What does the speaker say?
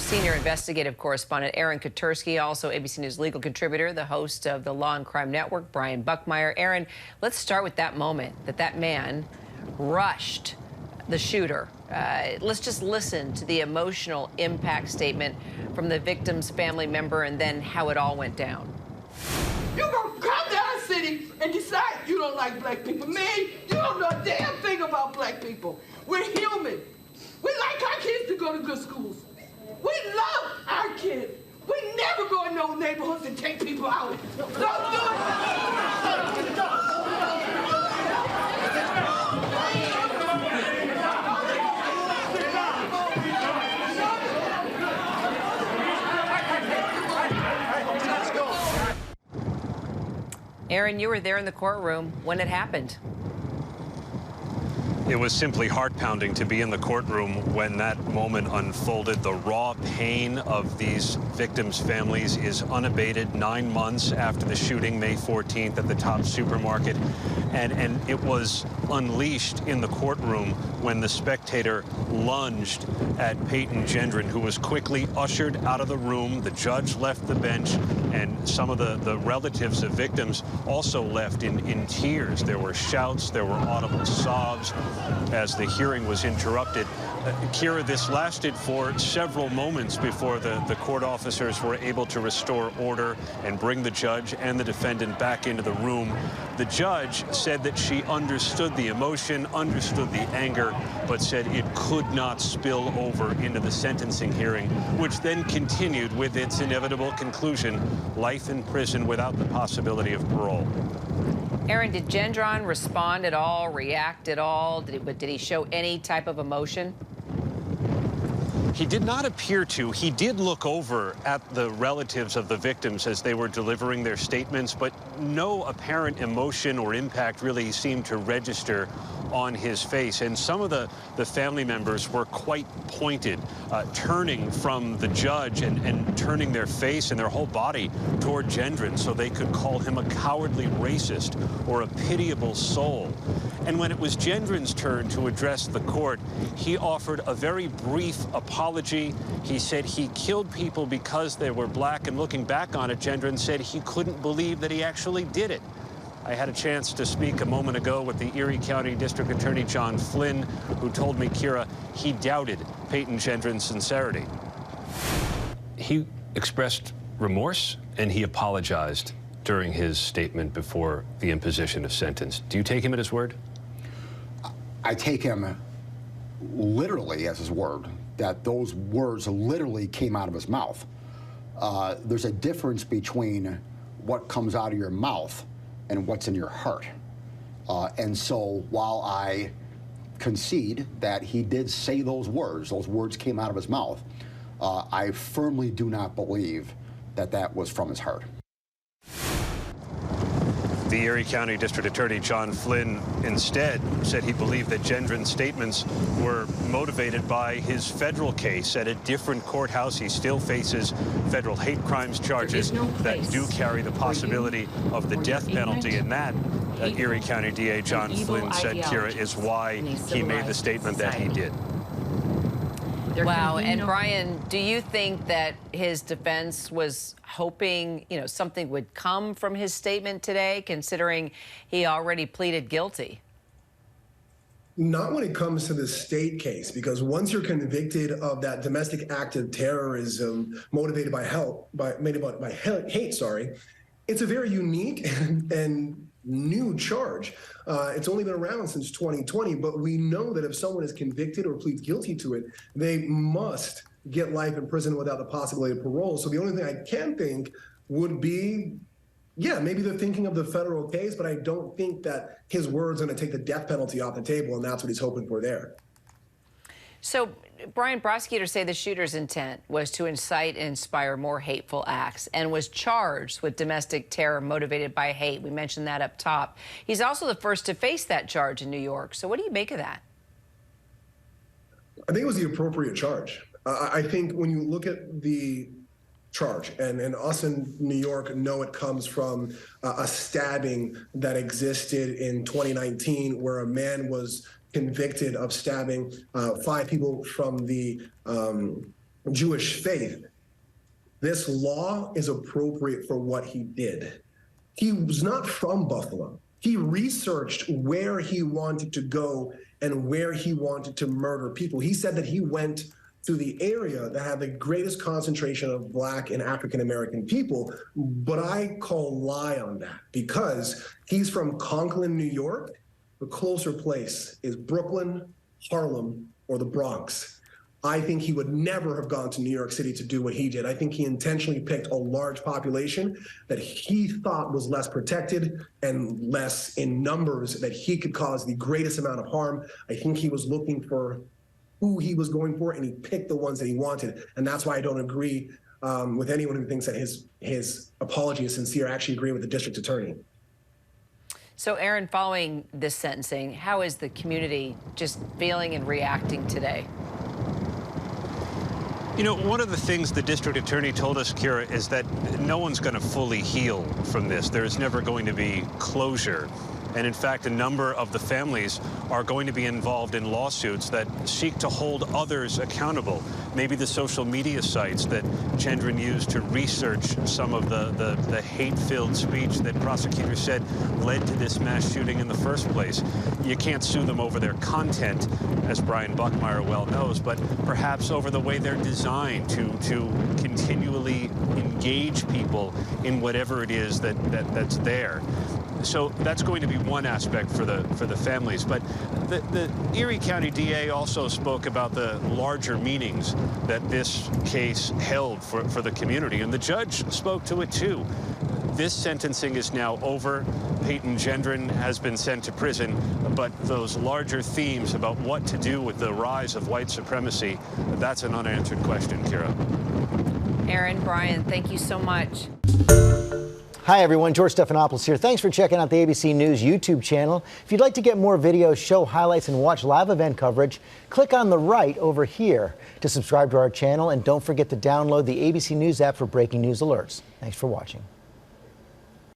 Senior investigative correspondent Aaron Katersky, also ABC News legal contributor, the host of the Law and Crime Network, Brian Buckmire. Aaron, let's start with that moment that man rushed the shooter. Let's just listen to the emotional impact statement from the victim's family member and then how it all went down. You're gonna come to our city and decide you don't like black people. Man, you don't know a damn thing about black people. We're human. We like our kids to go to good schools. We love our kids. We never go in no neighborhoods and take people out. Don't do it. Aaron, you were there in the courtroom when it happened. It was simply heart-pounding to be in the courtroom when that moment unfolded. The raw pain of these victims' families is unabated 9 months after the shooting, May 14th, at the Tops supermarket. And it was unleashed in the courtroom when the spectator lunged at Peyton Gendron, who was quickly ushered out of the room. The judge left the bench, and some of the relatives of victims also left in tears. There were shouts, there were audible sobs as the hearing was interrupted. Kira, this lasted for several moments before the court officers were able to restore order and bring the judge and the defendant back into the room. The judge said that she understood the emotion, understood the anger, but said it could not spill over into the sentencing hearing, which then continued with its inevitable conclusion: life in prison without the possibility of parole. Aaron, did Gendron respond at all, react at all? Did he show any type of emotion? He did not appear to. He did look over at the relatives of the victims as they were delivering their statements, but no apparent emotion or impact really seemed to register on his face. And some of the family members were quite pointed, turning from the judge and turning their face and their whole body toward Gendron so they could call him a cowardly racist or a pitiable soul. And when it was Gendron's turn to address the court, he offered a very brief apology. He said he killed people because they were black, and looking back on it, Gendron said he couldn't believe that he actually did it. I had a chance to speak a moment ago with the Erie County District Attorney John Flynn, who told me, Kira, he doubted Peyton Gendron's sincerity. He expressed remorse and he apologized during his statement before the imposition of sentence. Do you take him at his word? I take him literally as his word, that those words literally came out of his mouth. There's a difference between what comes out of your mouth and what's in your heart. And so while I concede that he did say those words came out of his mouth, I firmly do not believe that that was from his heart. The Erie County District Attorney John Flynn instead said he believed that Gendron's statements were motivated by his federal case at a different courthouse. He still faces federal hate crimes charges that do carry the possibility of the death penalty, and that Erie County DA John Flynn said, Kira, is why he made the statement that he did. Wow. And Brian, do you think that his defense was hoping, something would come from his statement today, considering he already pleaded guilty? Not when it comes to the state case, because once you're convicted of that domestic act of terrorism motivated by hate, it's a very unique and new charge. It's only been around since 2020, but we know that if someone is convicted or pleads guilty to it, they must get life in prison without the possibility of parole. So the only thing I can think would be, yeah, maybe they're thinking of the federal case, but I don't think that his word's going to take the death penalty off the table, and that's what he's hoping for there. So, Brian, prosecutors say the shooter's intent was to incite and inspire more hateful acts and was charged with domestic terror motivated by hate. We mentioned that up top. He's also the first to face that charge in New York. So what do you make of that? I think it was the appropriate charge. I think when you look at the charge, and us in New York know it comes from a stabbing that existed in 2019 where a man was convicted of stabbing 5 people from the Jewish faith, this law is appropriate for what he did. He was not from Buffalo. He researched where he wanted to go and where he wanted to murder people. He said that he went to the area that had the greatest concentration of Black and African-American people, but I call lie on that because he's from Conklin, New York. The closer place is Brooklyn, Harlem, or the Bronx. I think he would never have gone to New York City to do what he did. I think he intentionally picked a large population that he thought was less protected and less in numbers, that he could cause the greatest amount of harm. I think he was looking for who he was going for, and he picked the ones that he wanted. And that's why I don't agree with anyone who thinks that his apology is sincere. I actually agree with the district attorney. So, Aaron, following this sentencing, how is the community just feeling and reacting today? You know, one of the things the district attorney told us, Kira, is that no one's going to fully heal from this. There is never going to be closure. And in fact, a number of the families are going to be involved in lawsuits that seek to hold others accountable. Maybe the social media sites that Gendron used to research some of the hate-filled speech that prosecutors said led to this mass shooting in the first place. You can't sue them over their content, as Brian Buckmire well knows, but perhaps over the way they're designed to continually engage people in whatever it is that's there. So that's going to be one aspect for the families. But the Erie County DA also spoke about the larger meanings that this case held for the community, and the judge spoke to it too. This sentencing is now over. Peyton Gendron has been sent to prison, but those larger themes about what to do with the rise of white supremacy, that's an unanswered question, Kira. Aaron, Brian, thank you so much. Hi, everyone. George Stephanopoulos here. Thanks for checking out the ABC News YouTube channel. If you'd like to get more videos, show highlights, and watch live event coverage, click on the right over here to subscribe to our channel. And don't forget to download the ABC News app for breaking news alerts. Thanks for watching.